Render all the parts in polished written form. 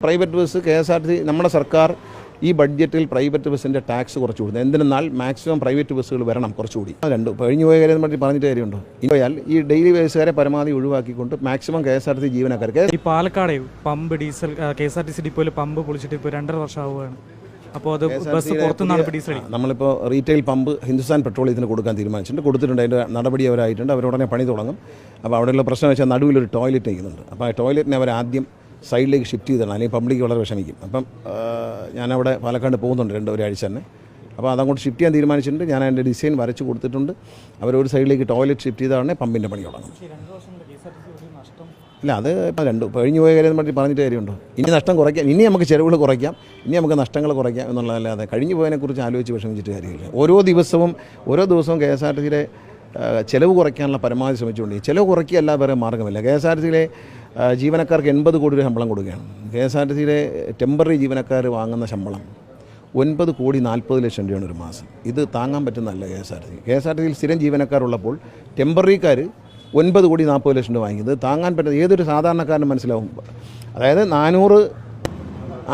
Private bus KSRTC നമ്മുടെ സർക്കാർ ഈ ബഡ്ജറ്റിൽ പ്രൈവറ്റ് ബസ്സിൻ്റെ ടാക്സ് കുറച്ച് കൊടുക്കുന്നത് എന്തിനെന്നാൽ മാക്സിമം പ്രൈവറ്റ് ബസ്സുകൾ വരണം കുറച്ചുകൂടി. രണ്ടും കഴിഞ്ഞു പോയ കാര്യം പറ്റി പറഞ്ഞിട്ട് കാര്യമുണ്ടോ? ഇനിയാൽ ഈ ഡെയിലി ബസ്സുകാരെ പരമാവധി ഒഴിവാക്കിക്കൊണ്ട് മാക്സിമം KSRTC ജീവനക്കാർക്ക് ഈ പാലക്കാട് പമ്പ് ഡീസൽ KSRTC ഡിപ്പോയിൽ പമ്പ് പൊളിച്ചിട്ട് ഇപ്പോൾ 2.5 വർഷം ആവുകയാണ്. അപ്പോൾ അത് ബസ് പുറത്തുനിന്നാണ് ഇപ്പോൾ ഡീസൽ. നമ്മളിപ്പോൾ റീറ്റെയിൽ പമ്പ് ഹിന്ദുസ്ഥാൻ പെട്രോളിയത്തിന് കൊടുക്കാൻ തീരുമാനിച്ചിട്ടുണ്ട്, കൊടുത്തിട്ടുണ്ട്. അതിൻ്റെ നടപടി അവരായിട്ടുണ്ട്, അവരുടനെ പണി തുടങ്ങും. അപ്പോൾ അവിടെയുള്ള പ്രശ്നം വെച്ചാൽ നടുവിലൊരു ടോയ്ലറ്റ് നിൽക്കുന്നുണ്ട്. അപ്പോൾ ആ ടോയ്ലറ്റിനെ അവർ ആദ്യം സൈഡിലേക്ക് ഷിഫ്റ്റ് ചെയ്തതാണ്, അല്ലെങ്കിൽ പബ്ലിക് വളരെ വിഷമിക്കും. അപ്പം ഞാനവിടെ പാലക്കാട് പോകുന്നുണ്ട് ഒരാഴ്ച തന്നെ. അപ്പോൾ അതങ്ങോട്ട് ഷിഫ്റ്റ് ചെയ്യാൻ തീരുമാനിച്ചിട്ടുണ്ട്. ഞാൻ അതിൻ്റെ ഡിസൈൻ വരച്ച് കൊടുത്തിട്ടുണ്ട്. അവരൊരു സൈഡിലേക്ക് ടോയ്ലറ്റ് ഷിഫ്റ്റ് ചെയ്താണ് പമ്പിൻ്റെ പണി തുടങ്ങും. ഇല്ല, അത് കഴിഞ്ഞു പോയ കാര്യം പറ്റി പറഞ്ഞിട്ട് കാര്യമുണ്ടോ? ഇനി നഷ്ടം കുറയ്ക്കാം, ഇനി നമുക്ക് ചിലവുകൾ കുറയ്ക്കാം, ഇനി നമുക്ക് നഷ്ടങ്ങൾ കുറയ്ക്കാം എന്നുള്ളതല്ലാതെ കഴിഞ്ഞു പോയതിനെക്കുറിച്ച് ആലോചിച്ച് വിഷമിച്ചിട്ട് കാര്യമില്ല. ഓരോ ദിവസവും KSRTCയിലെ ചിലവ് കുറയ്ക്കാനുള്ള പരമാവധി ശ്രമിച്ചുകൊണ്ട് ചിലവ് കുറയ്ക്കുകയല്ല വേറെ മാർഗ്ഗമില്ല. KSRTCയിലെ ജീവനക്കാർക്ക് 80 കോടി രൂപ ശമ്പളം കൊടുക്കുകയാണ്. KSRTCയിലെ ടെമ്പററി ജീവനക്കാർ വാങ്ങുന്ന ശമ്പളം 9,40,00,000 രൂപയാണ് ഒരു മാസം. ഇത് താങ്ങാൻ പറ്റുന്നതല്ല KSRTCയിൽ സ്ഥിരം ജീവനക്കാരുള്ളപ്പോൾ ടെമ്പററിക്കാർ 9,40,00,000 രൂപ വാങ്ങിയത് താങ്ങാൻ പറ്റുന്ന ഏതൊരു സാധാരണക്കാരനും മനസ്സിലാവും. അതായത് 400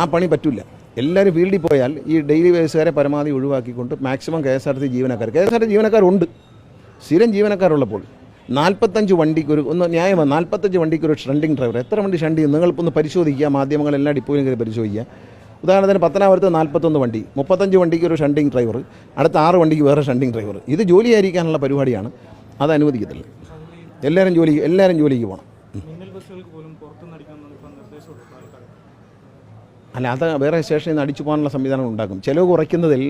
ആ പണി പറ്റില്ല. എല്ലാവരും ഫീൽഡിൽ പോയാൽ ഈ ഡെയിലി ബസ്സുകാരെ പരമാവധി ഒഴിവാക്കിക്കൊണ്ട് മാക്സിമം KSRTC ജീവനക്കാരുണ്ട്. സ്ഥിരം ജീവനക്കാരുള്ളപ്പോൾ 45 വണ്ടിക്ക് ഒന്ന് ന്യായമാണ്. 45 വണ്ടിക്ക് ഒരു ഷണ്ടിങ് ഡ്രൈവർ. എത്ര വണ്ടി ഷണ്ട് ചെയ്യും? നിങ്ങളിപ്പോൾ പരിശോധിക്കുക, മാധ്യമങ്ങളെല്ലാം ഡിപ്പോയിലും കയറി പരിശോധിക്കുക. ഉദാഹരണത്തിന് പത്തനാപുരത്ത് 41 വണ്ടി, 35 വണ്ടിക്ക് ഒരു ഷണ്ടിങ് ഡ്രൈവർ, അടുത്ത 6 വണ്ടിക്ക് വേറെ ഷണ്ടിങ് ഡ്രൈവർ. ഇത് ജോലിയായിരിക്കാനുള്ള പരിപാടിയാണ്, അത് അനുവദിക്കത്തില്ല. എല്ലാവരും ജോലിക്ക് പോകണം. അല്ല, അത് വേറെ സ്റ്റേഷനിൽ നിന്ന് അടിച്ചു പോകാനുള്ള സംവിധാനം ഉണ്ടാക്കും. ചിലവ് കുറയ്ക്കുന്നതിൽ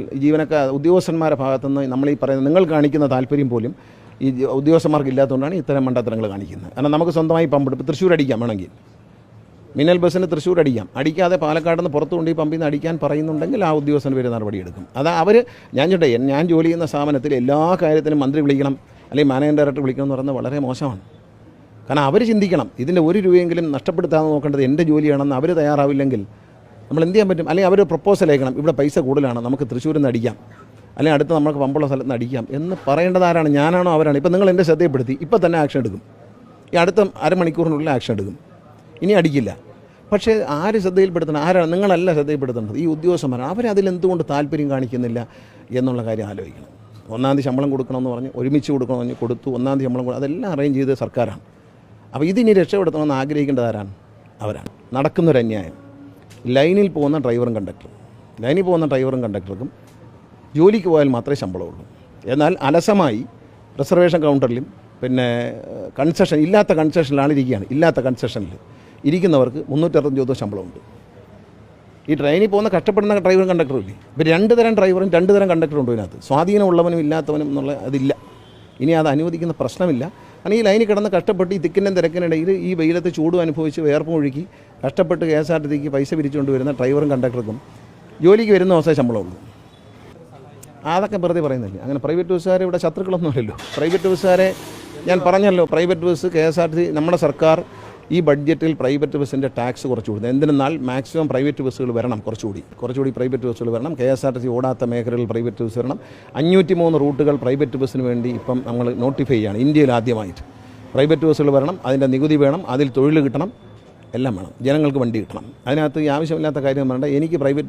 ഉദ്യോഗസ്ഥന്മാരുടെ ഭാഗത്തുനിന്ന് നമ്മൾ ഈ പറയുന്നത് നിങ്ങൾ കാണിക്കുന്ന താല്പര്യം പോലും ഈ ഉദ്യോഗസ്ഥന്മാർക്ക് ഇല്ലാത്തതുകൊണ്ടാണ് ഇത്തരം മണ്ടത്തരങ്ങൾ കാണിക്കുന്നത്. കാരണം നമുക്ക് സ്വന്തമായി പമ്പ് ഇപ്പോൾ തൃശ്ശൂർ അടിക്കാം, വേണമെങ്കിൽ മിന്നൽ ബസ്സിന് തൃശ്ശൂർ അടിക്കാതെ പാലക്കാട് നിന്ന് പുറത്തു കൊണ്ട് ഈ പമ്പിൽ നിന്ന് അടിക്കാൻ പറയുന്നുണ്ടെങ്കിൽ ആ ഉദ്യോഗസ്ഥന് പേര് നടപടിയെടുക്കും. അത് ഞാൻ ജോലി ചെയ്യുന്ന സ്ഥാപനത്തിൽ എല്ലാ കാര്യത്തിനും മന്ത്രി വിളിക്കണം, അല്ലെങ്കിൽ മാനേജിംഗ് ഡയറക്ടർ വിളിക്കണം എന്ന് പറയുന്നത് വളരെ മോശമാണ്. കാരണം അവർ ചിന്തിക്കണം, ഇതിൻ്റെ 1 രൂപയെങ്കിലും നഷ്ടപ്പെടുത്താതെ നോക്കേണ്ടത് എൻ്റെ ജോലിയാണെന്ന് അവർ തയ്യാറാവില്ലെങ്കിൽ നമ്മൾ എന്ത് ചെയ്യാൻ പറ്റും? അല്ലെങ്കിൽ അവർ പ്രപ്പോസൽ അയക്കണം, ഇവിടെ പൈസ കൂടുതലാണ്, നമുക്ക് തൃശ്ശൂരിൽ നിന്ന് അടിക്കാം, അല്ലെങ്കിൽ അടുത്ത് നമുക്ക് പമ്പുള്ള സ്ഥലത്ത് നിന്ന് അടിക്കാം എന്ന് പറയേണ്ടത് ആരാണ്? ഞാനാണോ അവരാണ്? ഇപ്പോൾ നിങ്ങൾ എൻ്റെ ശ്രദ്ധപ്പെടുത്തി, ഇപ്പോൾ തന്നെ ആക്ഷൻ എടുക്കും. ഈ അടുത്ത അരമണിക്കൂറിനുള്ളിൽ ആക്ഷൻ എടുക്കും. ഇനി അടിക്കില്ല. പക്ഷേ ആര് ശ്രദ്ധയിൽപ്പെടുത്തണം? ആരാണ്? നിങ്ങളല്ല ശ്രദ്ധയിൽപ്പെടുത്തേണ്ടത്, ഈ ഉദ്യോഗസ്ഥന്മാരാണ്. അവരതിലെന്തുകൊണ്ട് താല്പര്യം കാണിക്കുന്നില്ല എന്നുള്ള കാര്യം ആലോചിക്കണം. 1-ാം തീയതി ശമ്പളം കൊടുക്കണമെന്ന് പറഞ്ഞ് ഒരുമിച്ച് കൊടുക്കണമെന്ന് കൊടുത്തു. 1-ാം തീയതി ശമ്പളം അതെല്ലാം അറേഞ്ച് ചെയ്ത് സർക്കാരാണ്. അപ്പോൾ ഇതിനി രക്ഷപ്പെടുത്തണമെന്ന് ആഗ്രഹിക്കേണ്ടത് ആരാണ്? അവരാണ്. നടക്കുന്നൊരു അന്യായം. ലൈനിൽ പോകുന്ന ഡ്രൈവറും കണ്ടക്ടർക്കും ജോലിക്ക് പോയാൽ മാത്രമേ ശമ്പളമുള്ളൂ. എന്നാൽ അലസമായി റിസർവേഷൻ കൗണ്ടറിലും പിന്നെ ഇല്ലാത്ത കൺസെഷനിൽ ഇരിക്കുന്നവർക്ക് 365 ശമ്പളമുണ്ട്. ഈ ട്രെയിനിൽ പോകുന്ന കഷ്ടപ്പെടുന്ന ഡ്രൈവറും കണ്ടക്ടറും ഇല്ലേ? ഇവർ 2 തരം ഡ്രൈവറും 2 തരം കണ്ടക്ടറും ഉണ്ട് ഇതിനകത്ത്. സ്വാധീനമുള്ളവനും ഇല്ലാത്തവനും എന്നുള്ള അതില്ല. ഇനി അത് അനുവദിക്കുന്ന പ്രശ്നമില്ല. കാരണം ഈ ലൈനിൽ കിടന്ന് കഷ്ടപ്പെട്ട് ഈ തിക്കിൻ്റെ തിരക്കിനിടയിൽ ഈ വെയിലത്ത് ചൂടും അനുഭവിച്ച് വേർപ്പും ഒഴുക്കി കഷ്ടപ്പെട്ട് KSRTCക്ക് പൈസ പിരിച്ചുകൊണ്ട് വരുന്ന ഡ്രൈവറും കണ്ടക്ടർക്കും ജോലിക്ക് വരുന്ന ദിവസമേ ശമ്പളമുള്ളൂ. അതൊക്കെ വെറുതെ പറയുന്നില്ല. അങ്ങനെ പ്രൈവറ്റ് ബസ്സുകാരെ ഇവിടെ ശത്രുക്കളൊന്നുമില്ലല്ലോ. പ്രൈവറ്റ് ബസ്സുകാരെ ഞാൻ പറഞ്ഞല്ലോ, പ്രൈവറ്റ് ബസ് KSRTC നമ്മുടെ സർക്കാർ ഈ ബഡ്ജറ്റിൽ പ്രൈവറ്റ് ബസ്സിൻ്റെ ടാക്സ് കുറച്ച് കൊടുക്കുന്നത് എന്തിനെന്നാൽ മാക്സിമം പ്രൈവറ്റ് ബസ്സുകൾ വരണം, കുറച്ചുകൂടി പ്രൈവറ്റ് ബസ്സുകൾ വരണം. KSRTC ഓടാത്ത മേഖലകളിൽ പ്രൈവറ്റ് ബസ് വരണം. 503 റൂട്ടുകൾ പ്രൈവറ്റ് ബസ്സിന് വേണ്ടി ഇപ്പം നമ്മൾ നോട്ടിഫൈ ചെയ്യുകയാണ്. ഇന്ത്യയിൽ ആദ്യമായിട്ട് പ്രൈവറ്റ് ബസ്സുകൾ വരണം, അതിൻ്റെ നികുതി വേണം, അതിൽ തൊഴിൽ കിട്ടണം, എല്ലാം വേണം. ജനങ്ങൾക്ക് വണ്ടി കിട്ടണം. അതിനകത്ത് ഈ ആവശ്യമില്ലാത്ത കാര്യം പറഞ്ഞാൽ എനിക്ക് പ്രൈവറ്റ്